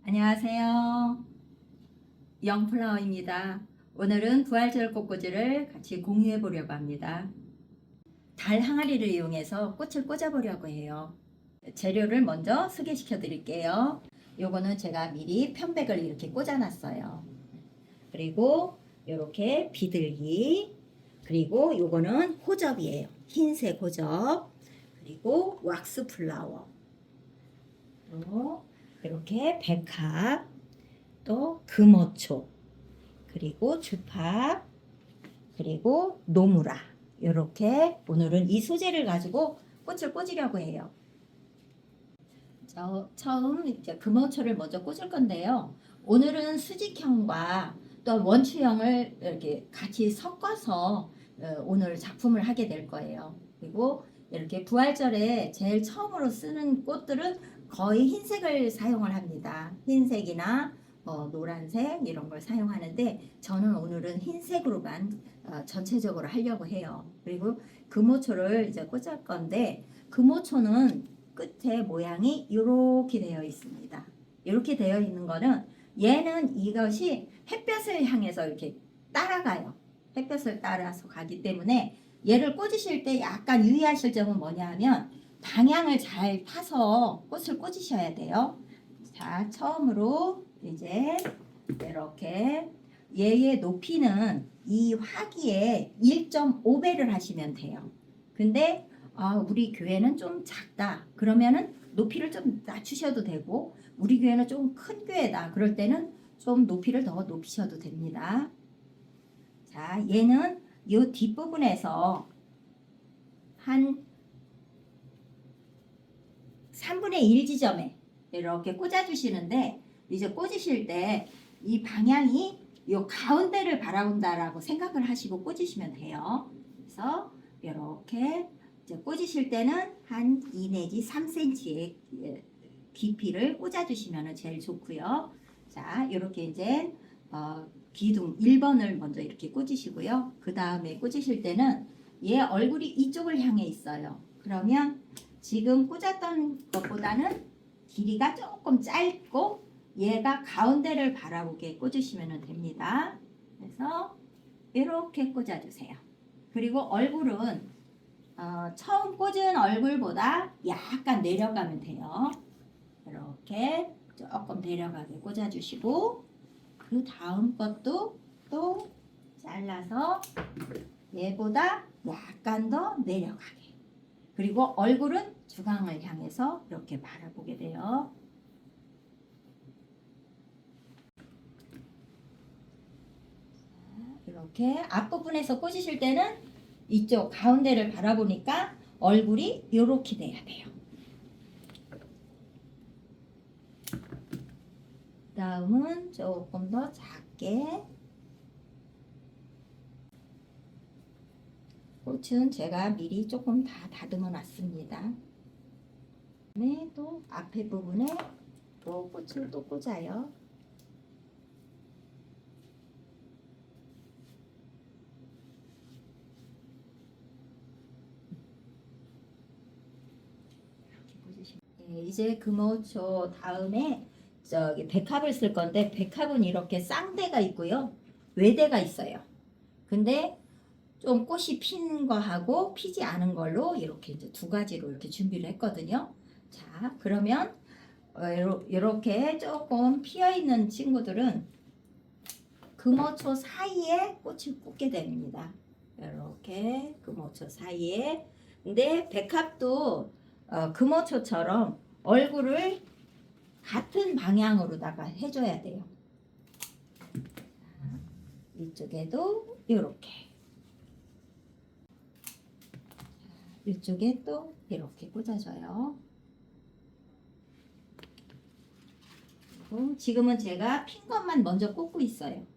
안녕하세요. 영플라워입니다. 오늘은 부활절 꽃꽂이를 같이 공유해 보려고 합니다. 달 항아리를 이용해서 꽃을 꽂아 보려고 해요. 재료를 먼저 소개시켜 드릴게요. 요거는 제가 미리 편백을 이렇게 꽂아 놨어요. 그리고 이렇게 비둘기, 그리고 요거는 호접이에요. 흰색 호접, 그리고 왁스 플라워, 또 이렇게 백합, 또 금어초, 그리고 주팝, 그리고 노무라. 이렇게 오늘은 이 소재를 가지고 꽃을 꽂으려고 해요. 처음 이제 금어초를 먼저 꽂을 건데요. 오늘은 수직형과 또 원추형을 이렇게 같이 섞어서 오늘 작품을 하게 될 거예요. 그리고 이렇게 부활절에 제일 처음으로 쓰는 꽃들은 거의 흰색을 사용을 합니다. 흰색이나 노란색 이런 걸 사용하는데 저는 오늘은 흰색으로만 전체적으로 하려고 해요. 그리고 금오초를 이제 꽂을 건데 금오초는 끝에 모양이 이렇게 되어 있습니다. 이렇게 되어 있는 거는 얘는 이것이 햇볕을 향해서 이렇게 따라가요. 햇볕을 따라서 가기 때문에 얘를 꽂으실 때 약간 유의하실 점은 뭐냐 하면 방향을 잘 타서 꽃을 꽂으셔야 돼요. 자, 처음으로 이제 이렇게 얘의 높이는 이 화기에 1.5배를 하시면 돼요. 근데 우리 교회는 좀 작다. 그러면은 높이를 좀 낮추셔도 되고 우리 교회는 좀 큰 교회다. 그럴 때는 좀 높이를 더 높이셔도 됩니다. 자, 얘는 이 뒷부분에서 한 3분의 1 지점에 이렇게 꽂아주시는데 이제 꽂으실 때 이 방향이 이 가운데를 바라본다라고 생각을 하시고 꽂으시면 돼요. 그래서 이렇게 이제 꽂으실 때는 한 2 내지 3cm의 깊이를 꽂아주시면 제일 좋고요. 자, 이렇게 이제 기둥 1번을 먼저 이렇게 꽂으시고요. 그 다음에 꽂으실 때는 얘 얼굴이 이쪽을 향해 있어요. 그러면 지금 꽂았던 것보다는 길이가 조금 짧고 얘가 가운데를 바라보게 꽂으시면 됩니다. 그래서 이렇게 꽂아주세요. 그리고 얼굴은 처음 꽂은 얼굴보다 약간 내려가면 돼요. 이렇게 조금 내려가게 꽂아주시고 그 다음 것도 또 잘라서 얘보다 약간 더 내려가게. 그리고 얼굴은 중앙을 향해서 이렇게 바라보게 돼요. 이렇게 앞부분에서 꽂으실 때는 이쪽 가운데를 바라보니까 얼굴이 이렇게 돼야 돼요. 다음은 조금 더 작게. 꽃은 제가 미리 조금 다 다듬어 놨습니다. 네, 또 앞에 부분에 또 꽃을 또 꽂아요. 네, 이제 금오초 다음에 저기 백합을 쓸 건데 백합은 이렇게 쌍대가 있고요. 외대가 있어요. 근데 좀 꽃이 핀 거하고 피지 않은 걸로 이렇게 이제 두 가지로 이렇게 준비를 했거든요. 자, 그러면 이렇게 조금 피어 있는 친구들은 금오초 사이에 꽃을 꽂게 됩니다. 이렇게 금오초 사이에. 근데 백합도 금오초처럼 얼굴을 같은 방향으로다가 해줘야 돼요. 자, 이쪽에도 이렇게. 이쪽에 또 이렇게 꽂아줘요. 지금은 제가 핀 것만 먼저 꽂고 있어요.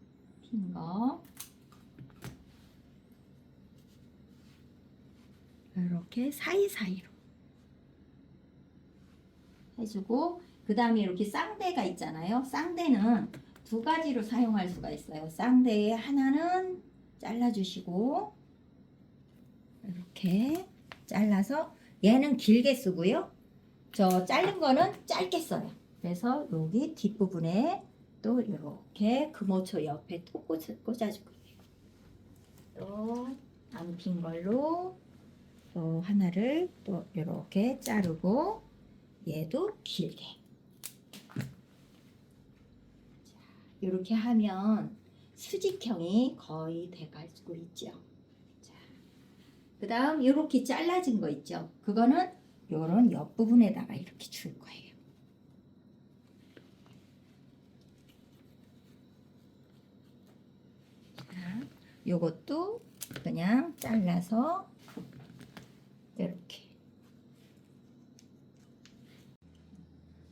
핀 거. 이렇게 사이사이로 해주고 그 다음에 이렇게 쌍대가 있잖아요. 쌍대는 두 가지로 사용할 수가 있어요. 쌍대에 하나는 잘라주시고 이렇게 잘라서 얘는 길게 쓰고요. 저 자른 거는 짧게 써요. 그래서 여기 뒷부분에 또 이렇게 금호초 옆에 또 꽂아줄 거예요. 또 안 핀 걸로 또 하나를 또 이렇게 자르고 얘도 길게. 이렇게 하면 수직형이 거의 돼가지고 있죠. 그 다음 이렇게 잘라진 거 있죠. 그거는 요런 옆부분에다가 이렇게 줄 거예요. 자, 요것도 그냥 잘라서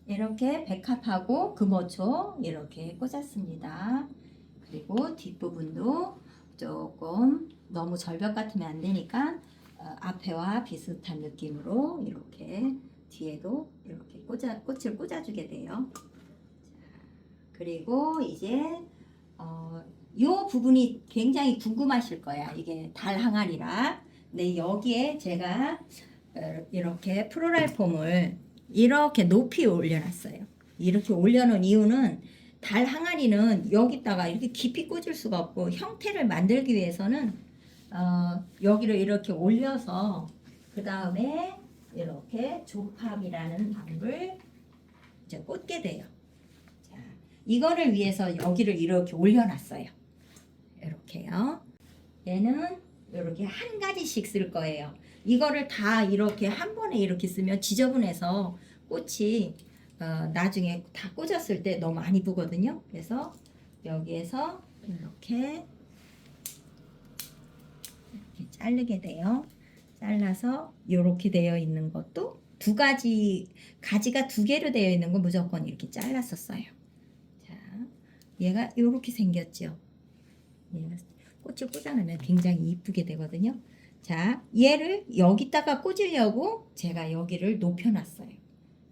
이렇게 백합하고 금호초 이렇게 꽂았습니다. 그리고 뒷부분도 조금 너무 절벽 같으면 안 되니까 앞에와 비슷한 느낌으로 이렇게 뒤에도 이렇게 꽃을 꽂아주게 돼요. 자, 그리고 이제 요 부분이 굉장히 궁금하실 거야. 이게 달 항아리라. 근데 여기에 제가 이렇게 프로랄 폼을 이렇게 높이 올려놨어요. 이렇게 올려놓은 이유는 달 항아리는 여기다가 이렇게 깊이 꽂을 수가 없고 형태를 만들기 위해서는 여기를 이렇게 올려서 그 다음에 이렇게 조팝이라는 방을 이제 꽂게 돼요. 자, 이거를 위해서 여기를 이렇게 올려놨어요. 이렇게요. 얘는 이렇게 한 가지씩 쓸 거예요. 이거를 다 이렇게 한 번에 이렇게 쓰면 지저분해서 꽃이 나중에 다 꽂았을 때 너무 안 이쁘거든요. 그래서 여기에서 이렇게 자르게 돼요. 잘라서 이렇게 되어 있는 것도 두 가지, 가지가 두 개로 되어 있는 거 무조건 이렇게 잘랐었어요. 자, 얘가 이렇게 생겼죠. 얘가 꽃을 꽂아놓으면 굉장히 이쁘게 되거든요. 자, 얘를 여기다가 꽂으려고 제가 여기를 높여놨어요.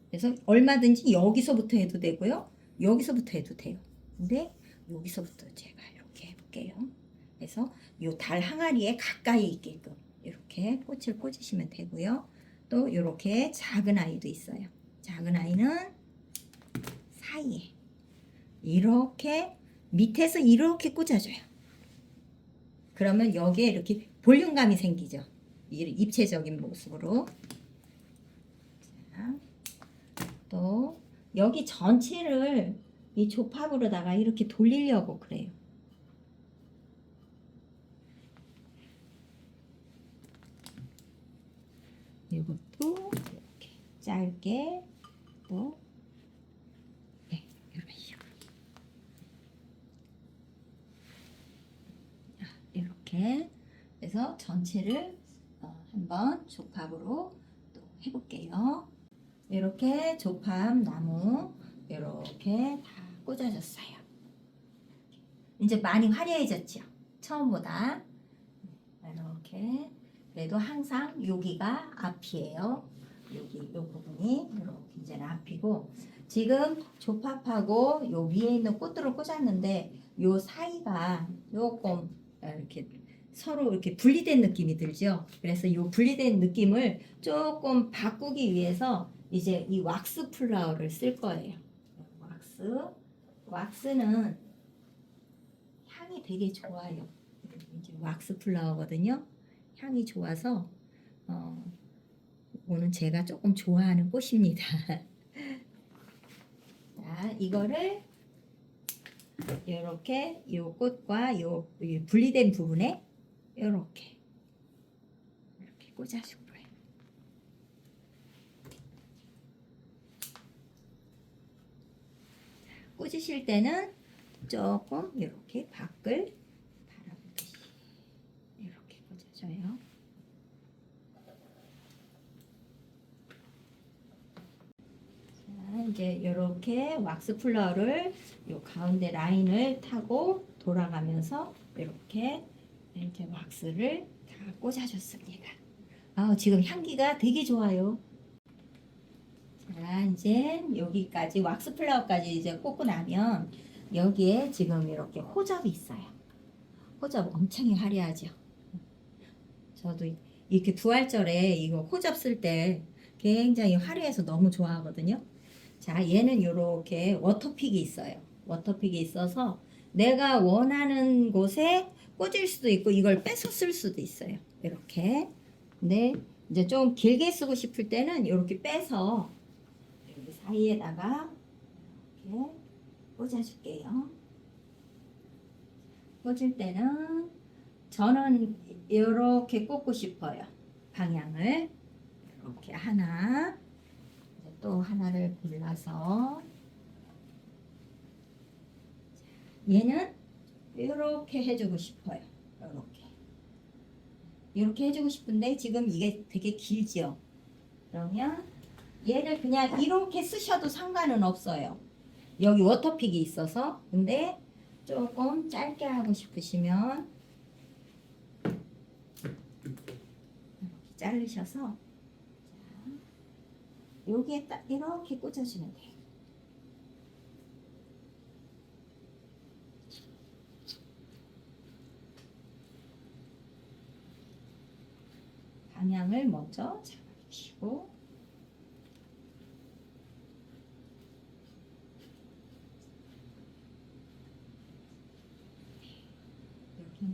그래서 얼마든지 여기서부터 해도 되고요. 여기서부터 해도 돼요. 근데 여기서부터 제가 이렇게 해볼게요. 그래서 요 달 항아리에 가까이 있게끔 이렇게 꽃을 꽂으시면 되고요. 또 이렇게 작은 아이도 있어요. 작은 아이는 사이에 이렇게 밑에서 이렇게 꽂아줘요. 그러면 여기에 이렇게 볼륨감이 생기죠. 입체적인 모습으로. 자, 또 여기 전체를 이 조팝으로다가 이렇게 돌리려고 그래요. 이것도 이렇게 짧게 또 네, 이런 식으로 이렇게 해서 전체를 한번 조팝으로 또 해볼게요. 이렇게 조팝 나무 이렇게 다 꽂아줬어요. 이제 많이 화려해졌죠. 처음보다 이렇게. 그래도 항상 여기가 앞이에요. 여기 이 부분이 이렇게 이제는 앞이고, 지금 조팝하고 요 위에 있는 꽃들을 꽂았는데 요 사이가 조금 이렇게 서로 이렇게 분리된 느낌이 들죠. 그래서 요 분리된 느낌을 조금 바꾸기 위해서 이제 이 왁스 플라워를 쓸 거예요. 왁스는 향이 되게 좋아요. 이제 왁스 플라워거든요. 향이 좋아서 이거는 제가 조금 좋아하는 꽃입니다. 자, 이거를 이렇게 이 꽃과 요 분리된 부분에 이렇게 꽂아줄 거예요. 꽂으실 때는 조금 이렇게 밖을 바라보듯이 이렇게 꽂아줘요. 자, 이제 이렇게 왁스 플라워를 요 가운데 라인을 타고 돌아가면서 이렇게 왁스를 다 꽂아줬습니다. 지금 향기가 되게 좋아요. 자, 이제 여기까지 왁스 플라워까지 이제 꽂고 나면 여기에 지금 이렇게 호접이 있어요. 호접 엄청 화려하죠. 저도 이렇게 부활절에 이거 호접 쓸 때 굉장히 화려해서 너무 좋아하거든요. 자, 얘는 이렇게 워터픽이 있어요. 워터픽이 있어서 내가 원하는 곳에 꽂을 수도 있고 이걸 빼서 쓸 수도 있어요. 이렇게. 근데 이제 좀 길게 쓰고 싶을 때는 이렇게 빼서 여기 사이에다가 이렇게 꽂아줄게요. 꽂을 때는 저는 이렇게 꽂고 싶어요. 방향을 이렇게 하나, 또 하나를 골라서 얘는 이렇게 해주고 싶어요. 이렇게 해주고 싶은데 지금 이게 되게 길죠. 그러면 얘를 그냥 이렇게 쓰셔도 상관은 없어요. 여기 워터픽이 있어서. 근데 조금 짧게 하고 싶으시면 이렇게 자르셔서 여기에 딱 이렇게 꽂아주면 돼요. 방향을 먼저 잡아주시고 이렇게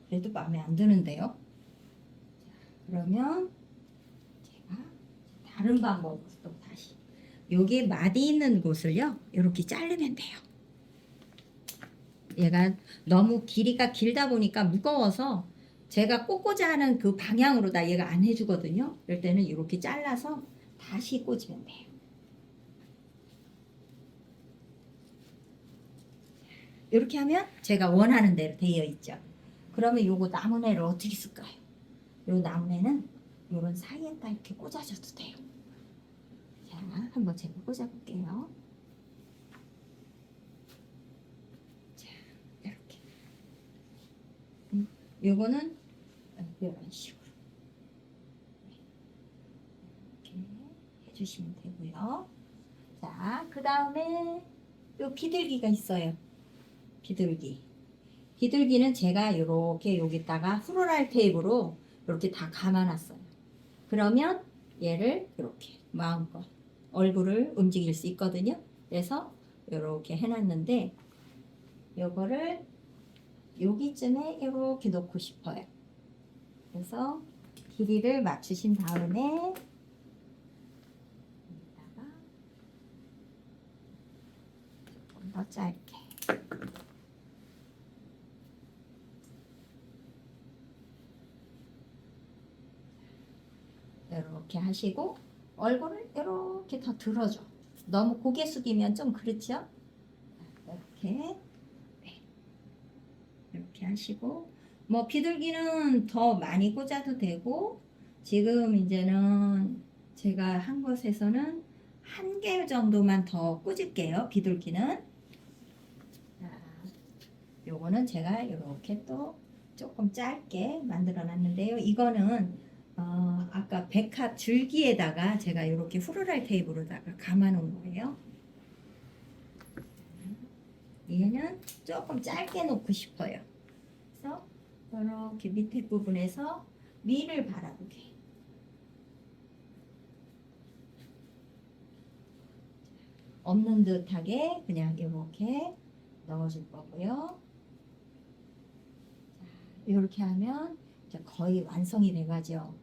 그래도 마음에 안 드는데요. 그러면 제가 다른 방법으로 또 다시 여기 마디 있는 곳을요 이렇게 자르면 돼요. 얘가 너무 길이가 길다 보니까 무거워서 제가 꽂고자 하는 그 방향으로 다 얘가 안 해주거든요. 이럴 때는 이렇게 잘라서 다시 꽂으면 돼요. 이렇게 하면 제가 원하는 대로 되어 있죠. 그러면 요거 나무네를 어떻게 쓸까요? 요 나무네는 요런 사이에다 이렇게 꽂아줘도 돼요. 자, 한번 제가 꽂아볼게요. 자, 이렇게. 요거는 이런 식으로 이렇게 해주시면 되고요. 자, 그 다음에 요 비둘기가 있어요. 비둘기는 제가 이렇게 여기다가 후로랄 테이프로 이렇게 다 감아놨어요. 그러면 얘를 이렇게 마음껏 얼굴을 움직일 수 있거든요. 그래서 이렇게 해놨는데 요거를 여기쯤에 이렇게 놓고 싶어요. 그래서 길이를 맞추신 다음에 여기다가 조금 더 짧게 이렇게 하시고 얼굴을 이렇게 더 들어줘. 너무 고개 숙이면 좀 그렇죠? 이렇게 네. 이렇게 하시고 뭐 비둘기는 더 많이 꽂아도 되고 지금 이제는 제가 한 것에서는 한 개 정도만 더 꽂을게요. 비둘기는 자, 요거는 제가 이렇게 또 조금 짧게 만들어 놨는데요. 이거는 아까 백합 줄기에다가 제가 이렇게 후루랄 테이프로다가 감아 놓은 거예요. 얘는 조금 짧게 놓고 싶어요. 그래서 이렇게 밑에 부분에서 위를 바라보게 없는 듯하게 그냥 이렇게 넣어줄 거고요. 이렇게 하면 이제 거의 완성이 돼가죠.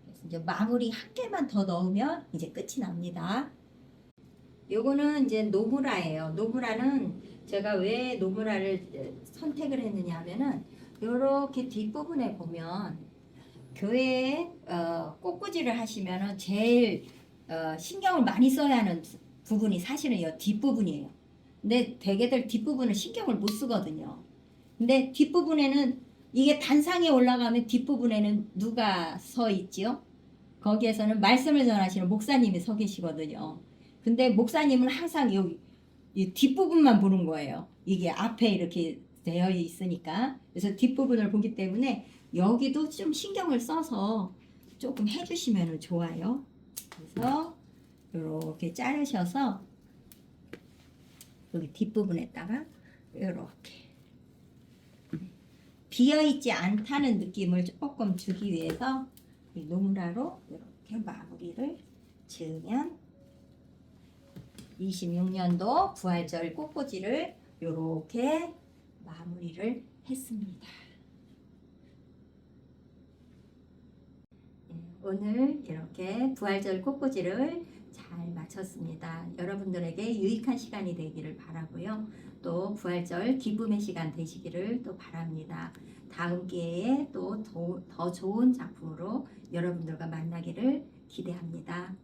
그래서 이제 마무리 한 개만 더 넣으면 이제 끝이 납니다. 요거는 이제 노무라예요. 노무라는 제가 왜 노무라를 선택을 했느냐 하면은 요렇게 뒷부분에 보면 교회에 꽃꽂이를 하시면은 제일 신경을 많이 써야 하는 부분이 사실은 이 뒷부분이에요. 근데 대개들 뒷부분을 신경을 못 쓰거든요. 근데 뒷부분에는 이게 단상에 올라가면 뒷부분에는 누가 서 있지요? 거기에서는 말씀을 전하시는 목사님이 서 계시거든요. 근데 목사님은 항상 여기 이 뒷부분만 보는 거예요. 이게 앞에 이렇게 되어 있으니까. 그래서 뒷부분을 보기 때문에 여기도 좀 신경을 써서 조금 해주시면 좋아요. 그래서 이렇게 자르셔서 여기 뒷부분에다가 이렇게 비어있지 않다는 느낌을 조금 주기 위해서 이 노무라로 이렇게 마무리를 지으면 26년도 부활절 꽃꽂이를 이렇게 마무리를 했습니다. 오늘 이렇게 부활절 꽃꽂이를 잘 마쳤습니다. 여러분들에게 유익한 시간이 되기를 바라고요. 또 부활절 기쁨의 시간 되시기를 또 바랍니다. 다음 기회에 또 더 좋은 작품으로 여러분들과 만나기를 기대합니다.